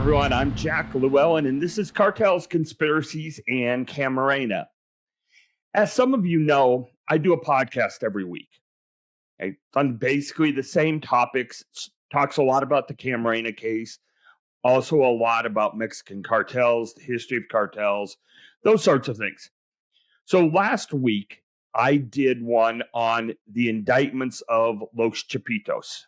everyone. I'm Jack Llewellyn, and this is Cartels, Conspiracies, and Camarena. As some of you know, I do a podcast every week. On basically the same topics, talks a lot about the Camarena case, also a lot about Mexican cartels, the history of cartels, those sorts of things. So last week, I did one on the indictments of Los Chapitos.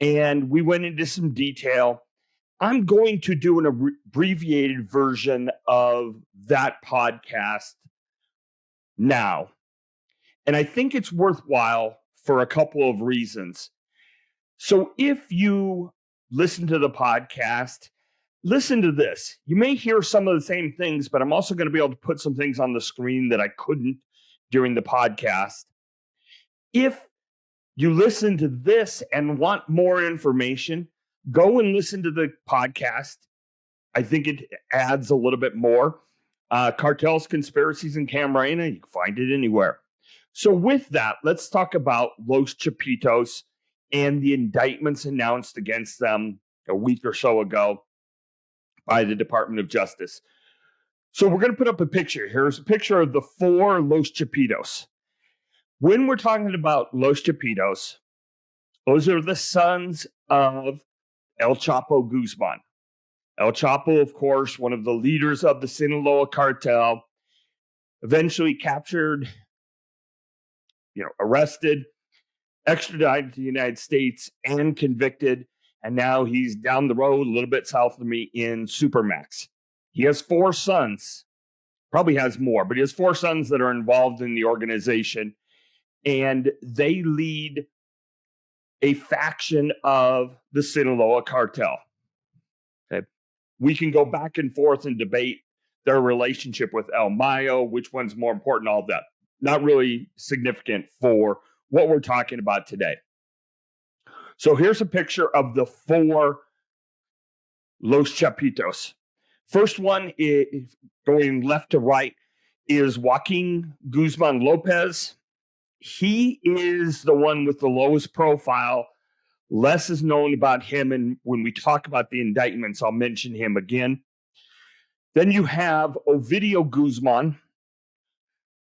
And we went into some detail. I'm going to do an abbreviated version of that podcast now. And I think it's worthwhile for a couple of reasons. So if you listen to the podcast, listen to this. You may hear some of the same things, but I'm also going to be able to put some things on the screen that I couldn't during the podcast. If you listen to this and want more information, go and listen to the podcast. I think it adds a little bit more. Cartels, Conspiracies, and Camarena, you can find it anywhere. So with that, let's talk about Los Chapitos and the indictments announced against them a week or so ago by the Department of Justice. So we're going to put up a picture. Here's a picture of the four Los Chapitos. When we're talking about Los Chapitos, those are the sons of El Chapo Guzman. El Chapo, of course, one of the leaders of the Sinaloa cartel, eventually captured, arrested, extradited to the United States, and convicted. And now he's down the road a little bit south of me in Supermax. He has four sons, probably has more, but he has four sons that are involved in the organization. And they lead a faction of the Sinaloa cartel. Okay. We can go back and forth and debate their relationship with El Mayo, which one's more important, all of that. Not really significant for what we're talking about today. So here's a picture of the four Los Chapitos. First one, is going left to right, is Joaquin Guzman Lopez. He is the one with the lowest profile. Less is known about him, and when we talk about the indictments, I'll mention him again. Then you have Ovidio Guzman,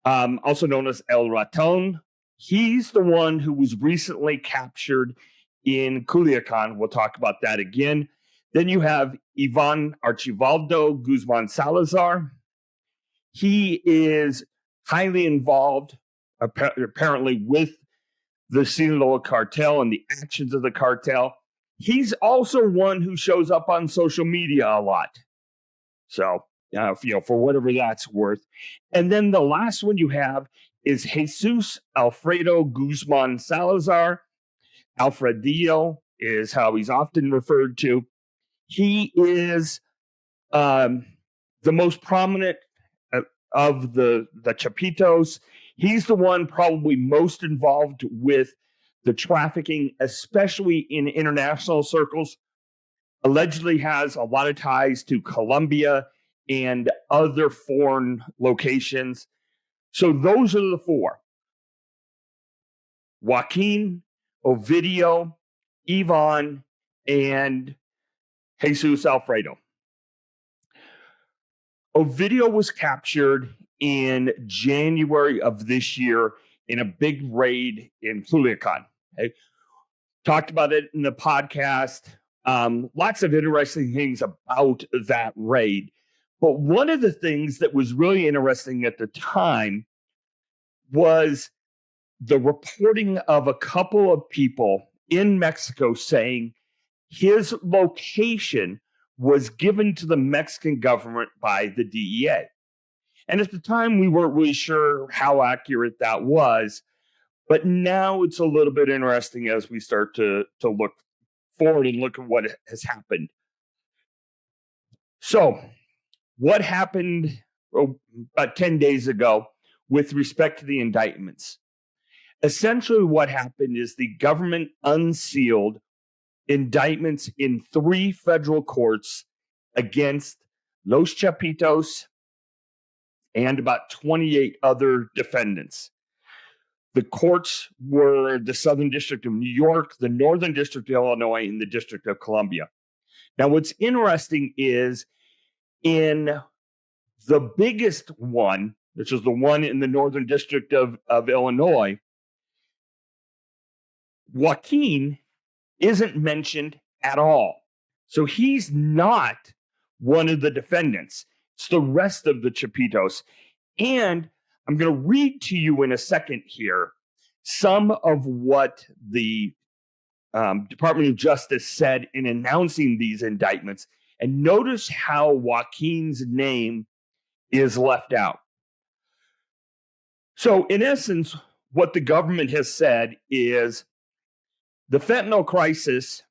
also known as El Raton. He's the one who was recently captured in Culiacan. We'll talk about that again. Then you have Ivan Archivaldo Guzman Salazar. He is highly involved, apparently, with the Sinaloa cartel and the actions of the cartel. He's also one who shows up on social media a lot. So, for whatever that's worth. And then the last one you have is Jesus Alfredo Guzman Salazar. Alfredillo is how he's often referred to. He is the most prominent of the Chapitos. He's the one probably most involved with the trafficking, especially in international circles. Allegedly has a lot of ties to Colombia and other foreign locations. So those are the four: Joaquin, Ovidio, Ivan, and Jesus Alfredo. Ovidio was captured in January of this year in a big raid in Culiacan. Okay? Talked about it in the podcast. Lots of interesting things about that raid. But one of the things that was really interesting at the time was the reporting of a couple of people in Mexico saying his location was given to the Mexican government by the DEA. And at the time, we weren't really sure how accurate that was. But now it's a little bit interesting as we start to look forward and look at what has happened. So what happened about 10 days ago with respect to the indictments? Essentially what happened is the government unsealed indictments in 3 federal courts against Los Chapitos and about 28 other defendants. The courts were the Southern District of New York, the Northern District of Illinois, and the District of Columbia. Now, what's interesting is in the biggest one, which is the one in the Northern District of Illinois, Joaquin isn't mentioned at all. So he's not one of the defendants. It's the rest of the Chapitos. And I'm going to read to you in a second here some of what the Department of Justice said in announcing these indictments. And notice how Joaquin's name is left out. So, in essence, what the government has said is the fentanyl crisis,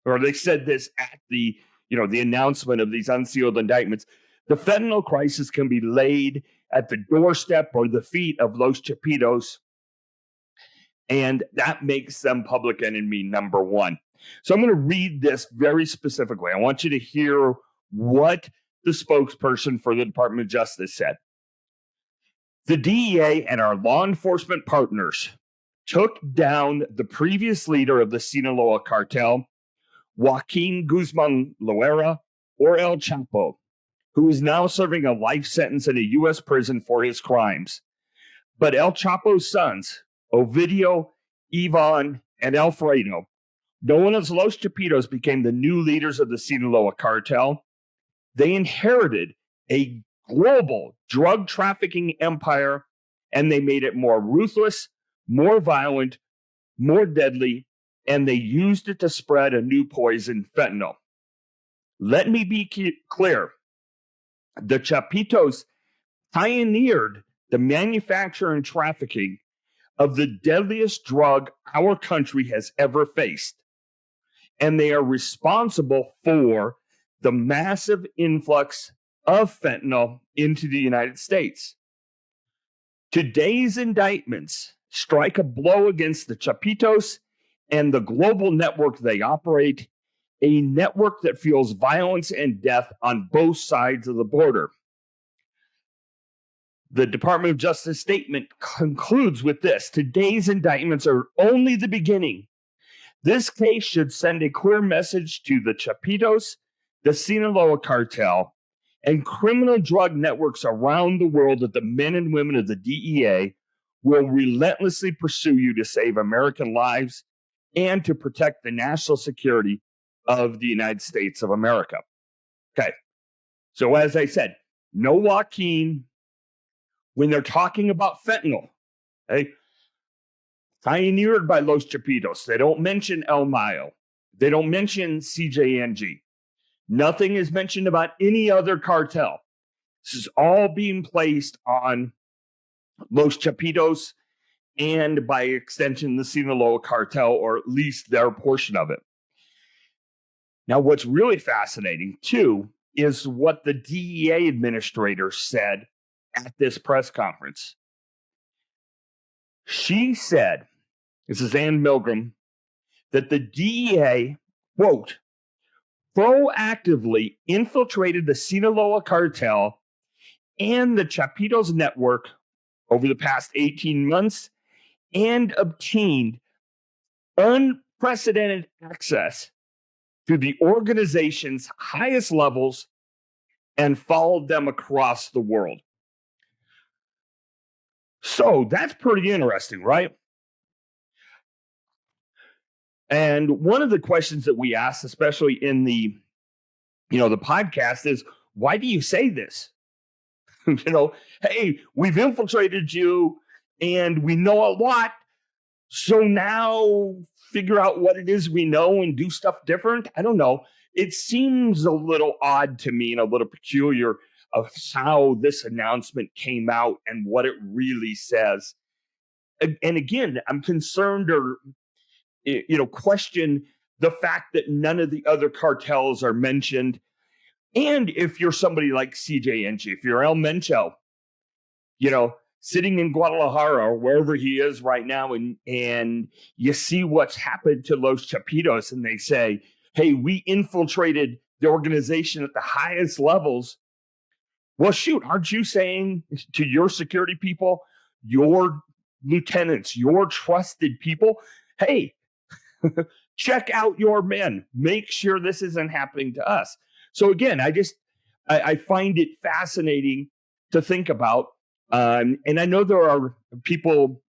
or they said this at the announcement of these unsealed indictments, the fentanyl crisis can be laid at the doorstep or the feet of Los Chapitos, and that makes them public enemy number one. So I'm going to read this very specifically. I want you to hear what the spokesperson for the Department of Justice said. The DEA and our law enforcement partners took down the previous leader of the Sinaloa cartel, Joaquin Guzman Loera, or El Chapo, who is now serving a life sentence in a U.S. prison for his crimes. But El Chapo's sons, Ovidio, Ivan, and Alfredo, known as Los Chapitos, became the new leaders of the Sinaloa cartel. They inherited a global drug trafficking empire, and they made it more ruthless, more violent, more deadly, and they used it to spread a new poison, fentanyl. Let me be clear. The Chapitos pioneered the manufacture and trafficking of the deadliest drug our country has ever faced. And they are responsible for the massive influx of fentanyl into the United States. Today's indictments strike a blow against the Chapitos and the global network they operate, a network that fuels violence and death on both sides of the border. The Department of Justice statement concludes with this: today's indictments are only the beginning. This case should send a clear message to the Chapitos, the Sinaloa cartel, and criminal drug networks around the world that the men and women of the DEA will relentlessly pursue you to save American lives and to protect the national security of the United States of America. Okay, so as I said, no Joaquin when they're talking about fentanyl. Okay, pioneered by Los Chapitos. They don't mention El Mayo. They don't mention CJNG. Nothing is mentioned about any other cartel. This is all being placed on Los Chapitos and, by extension, the Sinaloa cartel, or at least their portion of it. Now, what's really fascinating, too, is what the DEA administrator said at this press conference. She said, this is Ann Milgram, that the DEA, quote, proactively infiltrated the Sinaloa cartel and the Chapitos network over the past 18 months and obtained unprecedented access to the organization's highest levels and followed them across the world. So that's pretty interesting, right? And one of the questions that we asked, especially in the podcast, is, why do you say this? Hey, we've infiltrated you and we know a lot. So now figure out what it is we know and do stuff different. I don't know. It seems a little odd to me and a little peculiar of how this announcement came out and what it really says. And again, I'm concerned or question the fact that none of the other cartels are mentioned. And if you're somebody like CJNG, if you're El Mencho, sitting in Guadalajara or wherever he is right now, and you see what's happened to Los Chapitos, and they say, hey, we infiltrated the organization at the highest levels. Well, shoot, aren't you saying to your security people, your lieutenants, your trusted people, hey, check out your men. Make sure this isn't happening to us. So again, I find it fascinating to think about. And I know there are people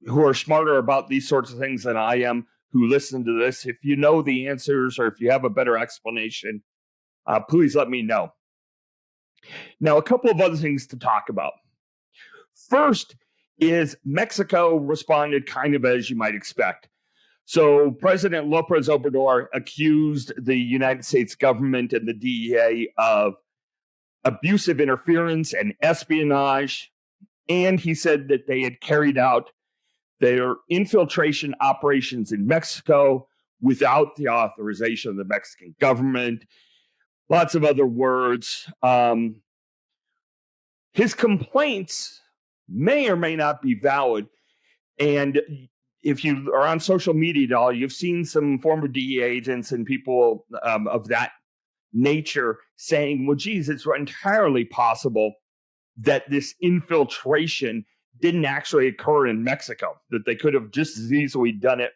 who are smarter about these sorts of things than I am who listen to this. If you know the answers or if you have a better explanation, please let me know. Now, a couple of other things to talk about. First is Mexico responded kind of as you might expect. So President López Obrador accused the United States government and the DEA of abusive interference and espionage. And he said that they had carried out their infiltration operations in Mexico without the authorization of the Mexican government. Lots of other words. His complaints may or may not be valid. And if you are on social media at all, you've seen some former DEA agents and people of that nature saying, well, geez, it's entirely possible that this infiltration didn't actually occur in Mexico, that they could have just as easily done it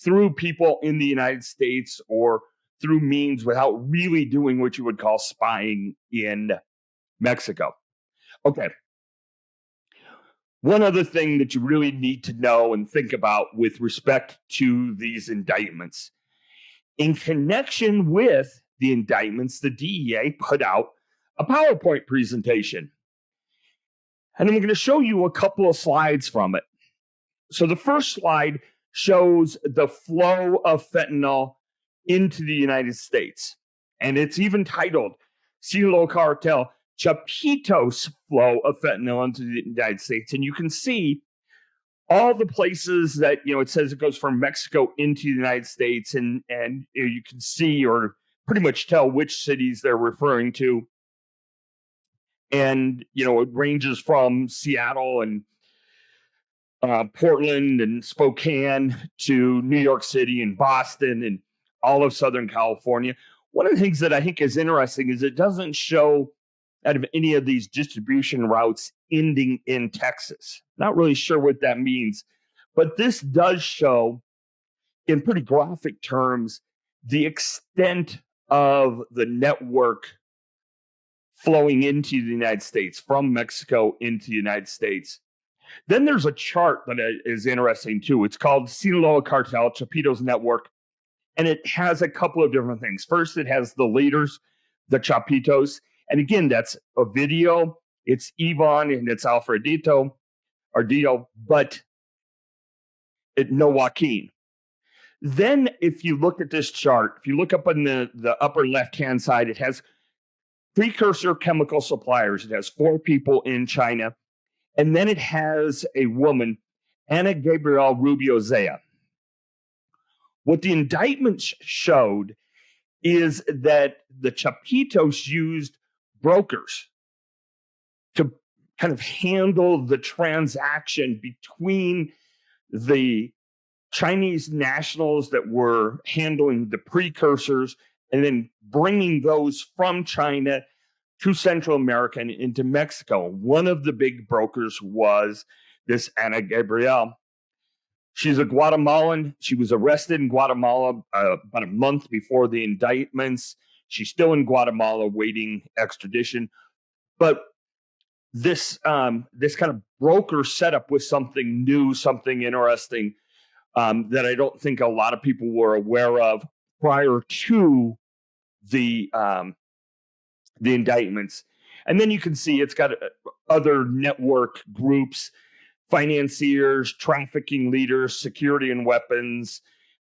through people in the United States or through means without really doing what you would call spying in Mexico. Okay. One other thing that you really need to know and think about with respect to these indictments. In connection with the indictments, the DEA put out a PowerPoint presentation. And I'm going to show you a couple of slides from it. So the first slide shows the flow of fentanyl into the United States. And it's even titled, Silo Cartel, Chapitos flow of fentanyl into the United States. And you can see all the places that, it says it goes from Mexico into the United States. And you can see or pretty much tell which cities they're referring to. And, it ranges from Seattle and Portland and Spokane to New York City and Boston and all of Southern California. One of the things that I think is interesting is it doesn't show out of any of these distribution routes ending in Texas. Not really sure what that means, but this does show in pretty graphic terms the extent of the network flowing into the United States from Mexico into the United States. Then there's a chart that is interesting too. It's called Sinaloa Cartel, Chapitos Network, and it has a couple of different things. First, it has the leaders, the Chapitos, and again, that's a video. It's Ivan and it's Ardito, but no Joaquin. Then, if you look at this chart, if you look up on the upper left-hand side, it has precursor chemical suppliers. It has 4 people in China. And then it has a woman, Ana Gabriel Rubio Zea. What the indictment showed is that the Chapitos used brokers to kind of handle the transaction between the Chinese nationals that were handling the precursors and then bringing those from China to Central America and into Mexico. One of the big brokers was this Ana Gabriel. She's a Guatemalan. She was arrested in Guatemala about a month before the indictments. She's still in Guatemala waiting extradition. But this kind of broker setup was something new, something interesting that I don't think a lot of people were aware of prior to the indictments. And then you can see it's got other network groups, financiers, trafficking leaders, security and weapons,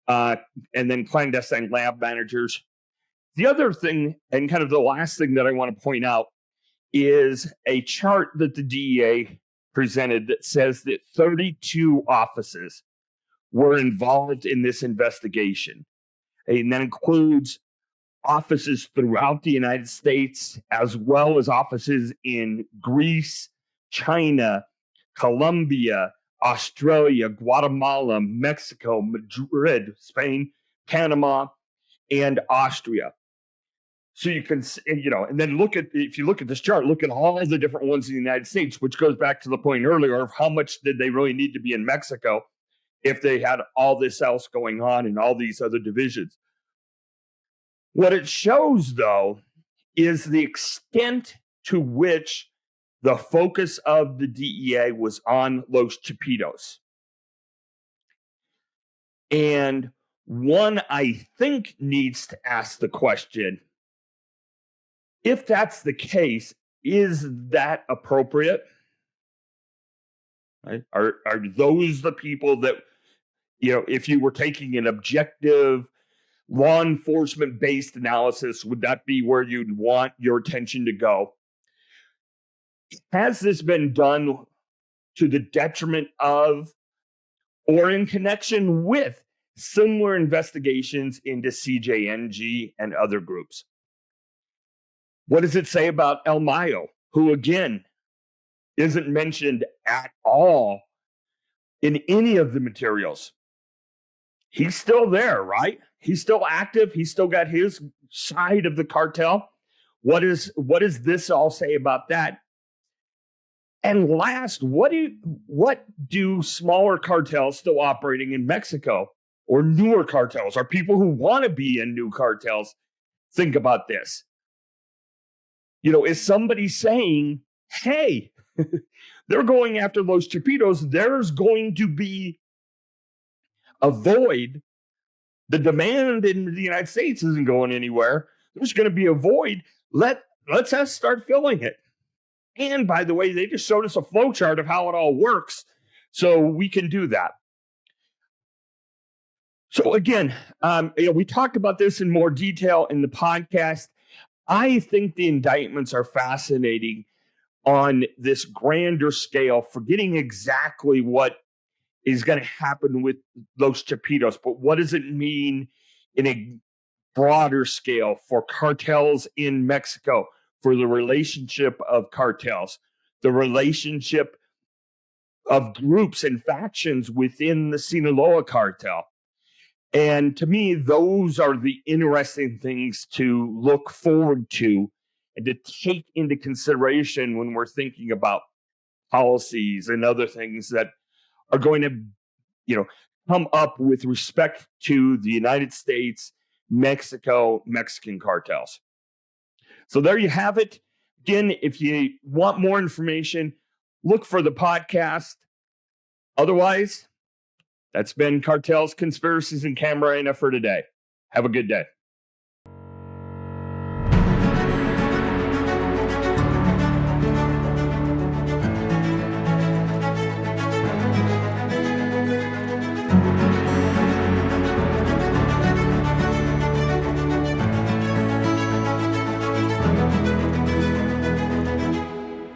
and then clandestine lab managers. The other thing, and kind of the last thing that I want to point out, is a chart that the DEA presented that says that 32 offices were involved in this investigation. And that includes offices throughout the United States, as well as offices in Greece, China, Colombia, Australia, Guatemala, Mexico, Madrid, Spain, Panama, and Austria. So you can, and then if you look at this chart, look at all the different ones in the United States, which goes back to the point earlier of how much did they really need to be in Mexico. if they had all this else going on and all these other divisions. What it shows, though, is the extent to which the focus of the DEA was on Los Chapitos. And one, I think, needs to ask the question, if that's the case, is that appropriate? Right? Are those the people that, if you were taking an objective law enforcement based analysis, would that be where you'd want your attention to go? Has this been done to the detriment of or in connection with similar investigations into CJNG and other groups? What does it say about El Mayo, who again isn't mentioned at all in any of the materials? He's still there, right? He's still active. He's still got his side of the cartel. What does this all say about that? And last, what do smaller cartels still operating in Mexico or newer cartels or people who want to be in new cartels think about this? Is somebody saying, hey, they're going after Los Chapitos, there's going to be a void. The demand in the United States isn't going anywhere. There's going to be a void. Let's us start filling it. And by the way, they just showed us a flow chart of how it all works, so we can do that. So again, we talked about this in more detail in the podcast. I think the indictments are fascinating on this grander scale, forgetting exactly what is going to happen with Los Chapitos, but what does it mean in a broader scale for cartels in Mexico, for the relationship of cartels, the relationship of groups and factions within the Sinaloa cartel. And to me, those are the interesting things to look forward to and to take into consideration when we're thinking about policies and other things that are going to, come up with respect to the United States, Mexico, Mexican cartels. So there you have it. Again, if you want more information, look for the podcast. Otherwise, that's been Cartels, Conspiracies, and Camarena for today. Have a good day.